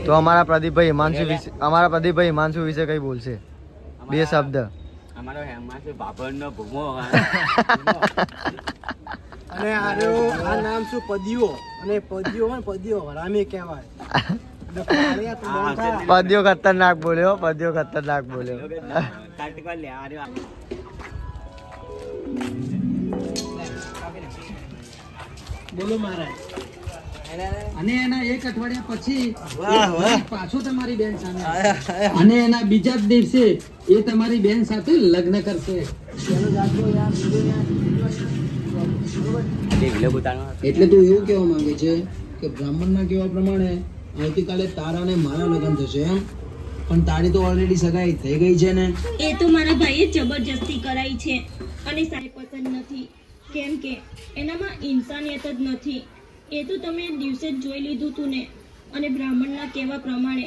તો અમારા પ્રદીપભાઈ હિમાંશુ વિશે કઈ બોલશે? બે શબ્દ. અમારો હિમાંશુ બાબરનો ભૂમો અને આ નામ શું? પદ્યો. અને પદ્યો હરામી કહેવાય. પદ્યો ખતરનાક બોલ્યો. બોલો મહારાજ. અને એના એક અઠવાડિયા પછી પાછો તમારી બેન સામે અને એના બીજા જ દિવસે એ તમારી બેન સાથે લગ્ન કરશે. એટલે તું એવું કહેવા માંગે છે કે બ્રાહ્મણના કહેવા પ્રમાણે આવતીકાલે તારા અને મારા લગ્ન થશે એમ? પણ તારી તો ઓલરેડી સગાઈ થઈ ગઈ છે ને? એ તો મારા ભાઈએ જબરજસ્તી કરાઈ છે અને સારી પસંદ નથી, કેમ કે એનામાં ઇન્સાનિયત જ નથી. એ તો તમે દિવસે જ જોઈ લીધું તું ને. અને બ્રાહ્મણના કહેવા પ્રમાણે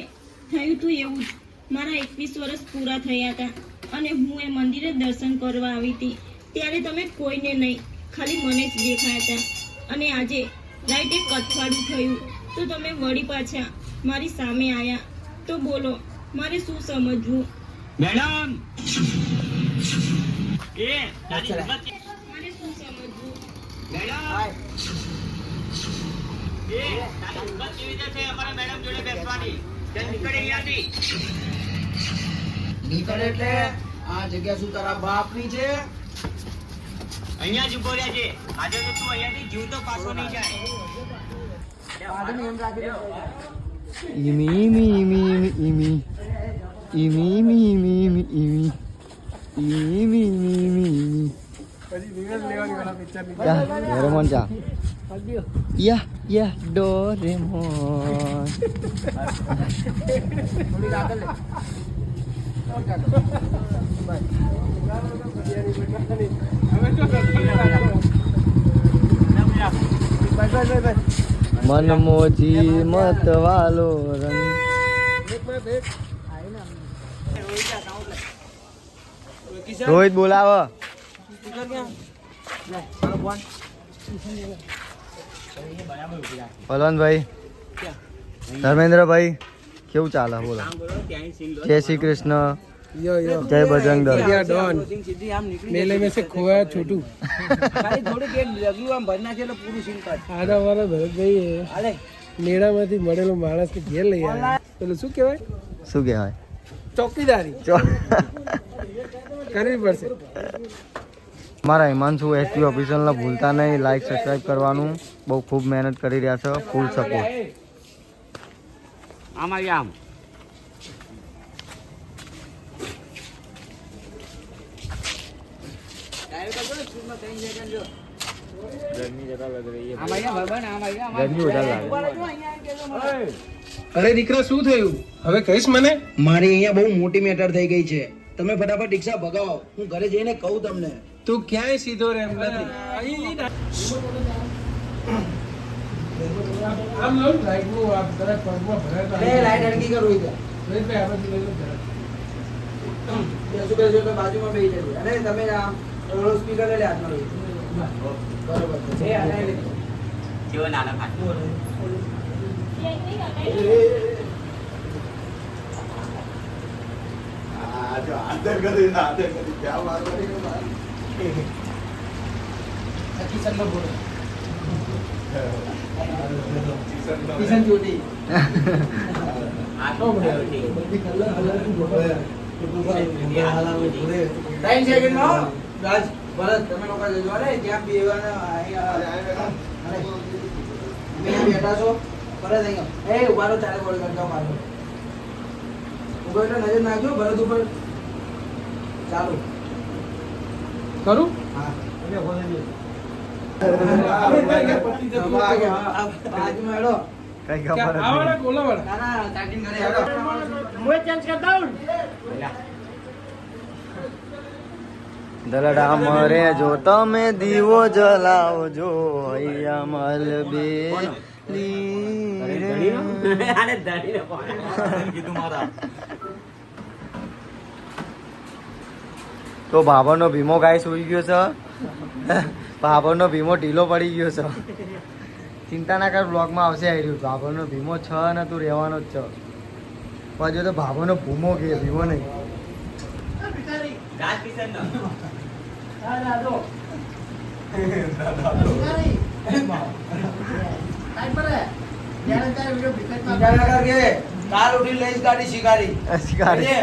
થયું તું એવું જ. મારા 21 વર્ષ પૂરા થયા હતા અને હું એ મંદિરે દર્શન કરવા આવી હતી. ત્યારે તમે કોઈને નહીં, ખાલી મને જ દેખાયા હતા. અને આજે રાઈટ એક અઠવાડિયું થયું તો તમે વળી પાછા મારી સામે આવ્યા. તો બોલો, મારે શું સમજવું? મેડમ મારે શું સમજવું? નીકળે એટલે આ જગ્યા શું તારા બાપની છે? અહીંયા જ ઉભો રહ્યા છે. આજે તો તું અહીંયાથી જીવતો પાછો નહીં જાય. ડોરેમોન જા. ડોરેમોન. મનમોજી મત વાલો રંગ. રોહિત બોલાવો. પલવનભાઈ, ધર્મેન્દ્રભાઈ, કેવું ચાલે? બોલો. જય શ્રી કૃષ્ણ. જય બજરંગ દળ. मेले में से खोया छोटू મેળામાંથી મળેલો માણસ ને ઘેર લઈ આવ્યા. પેલું શું કહેવાય? ચોકીદારી કરવી પડશે. મારા હિમાંશુ એસપી ઓફિશિયલને ભૂલતા નહીં, લાઈક સબસ્ક્રાઈબ કરવાનું. બહુ ખૂબ મહેનત કરી રહ્યા છો. Full support. આમ અરે દીકરા, શું થયું? હવે કહીશ મને? મારી અહીંયા બહુ મોટી મેટર થઈ ગઈ છે. તમે ફટાફટ રિક્ષા ભગાવો, હું ઘરે જઈને કહું તમને. તું ક્યાંય સીધો રહે એમ નથી. આમ લો લાઈટ નું આ તરફ પગમાં ભરાતા. એ લાઈટ અડકી કરું ઇધર. લઈ બે આપણે લઈ લો જરા. બેસો બાજુમાં બેહી જજો. અને તમે આ સ્પીકર લઈ લે હાથમાં લઈ. બરોબર છે. એ આને લે. કેવો નાનો ખાટલો. જો આદર કરી ક્યાં મારવાની કે માર કિશન નો બોલો. કિશન જોડી આ તો બધી કલર બોલો. 3 સેકન્ડ માં રાજ ભરત તમે લોકો જજો. અરે ત્યાં બેવાના મેં બેઠા છો ભરત અહીંયા. એ ઉભારો ચાલે બોલ કરતા મારો ઉભો એટલે નજર નાખજો ભરત ઉપર. ચાલુ કરું? હા બાજુમાં હેડો. કઈ ખબર દલડા મરે જો તમે દીવો જલાવજો અહીંયા મલબે તો ભાભરનો ભીમો ગાય સુઈ ગયો છે. ભાભરનો ભીમો ઢીલો પડી ગયો છે. ચિંતા ના કર, બ્લોગમાં આવશે આવી રહ્યું. ભાભોનો ભીમો છ ને તું રહેવાનો જ છે. પછી તો ભાભોનો ભૂમો કે ભીમો નહીં. રાજ કિશનનો. ચિંતા ના કર કે કાલ ઉઠી લઈશ ગાડી શિકારી. શિકારી.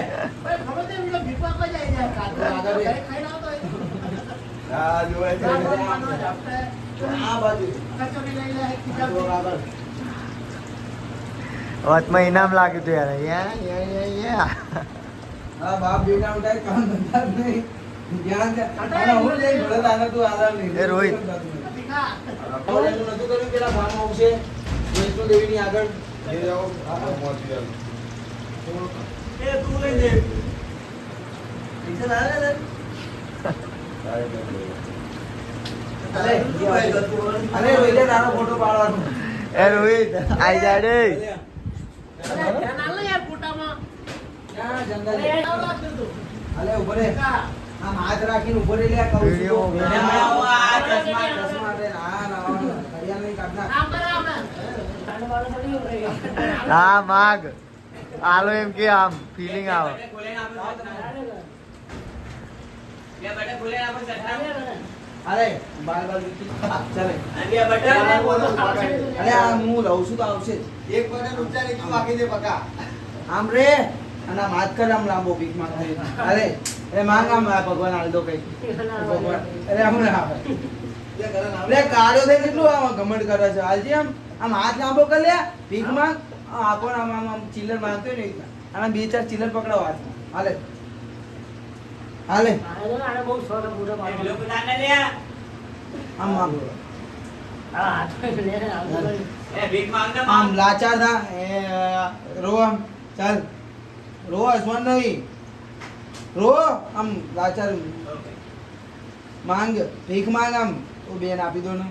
હા જોવાય છે. આ બાજુ વચમાં ઇનામ લાગ્યું હતું યાર. યા. હા બાપ બેટા ઉઠાય કામ ધંધા જ નહીં. ધ્યાન દે. અને હું લઈ ભરત આને તું આધાર નહીં. એ રોહિત. ઓલેનું નતું કર્યું પેલા ફાર્મ હાઉસ છે વૈષ્ણો દેવીની આગળ. એ જાઓ, આ પહોંચી જાઓ. એ તું લઈ દે. પૈસા લાવે ને? અરે રોહિત તારો ફોટો પાડવાનો. એ રોહિત આઈ જા રે. ક્યાં જંગલ છે? અલે ઉભો રે. આમ હાથ રાખીને ઉભો રે લે કહું છું. વિડીયો તો. બનાવો. મને આવો આ ચશ્મા દે. ના લાવવાનો. કડિયા નહીં કાઢના. હા માગ આલો એમ કે આમ ફિલિંગ આવે. બે બટન ખોલે આપો સટ્ટા. અરે બાર બાર વિકી. ચાલે. બે બટન. અરે આ હું લઉં છું તો આવશે જ. એક બટન ઊંચા ને કેવું વાગી દે પકા. આમ રે અને આમ હાથ કર આમ લાંબો ભીખ માંગતો. અરે એ માંગ આમ આ ભગવાન આલ દો કઈ. ભગવાન અરે આમ ના આપે. લે કાળો થઈ કેટલું આમ ઘમંડ કરે છે. હાલજી આમ હાથ લાંબો કર લે ભીખ માંગ. આપો આમ આમ આમ ચિલ્લર માંગતો ને અને બે ચાર ચિલ્લર પકડાવ હાથમાં. હાલે હાલે પેલો પોતાને લે. આમ માંગો. એ ભીખ માંગતા આમ માંગ. લાચાર થા એ રો આમ ચાલ રો હસવાનું નહીં રો આમ લાચાર ઓકે. માંગ ભીખ માંગ આમ તો બેન આપી દો ને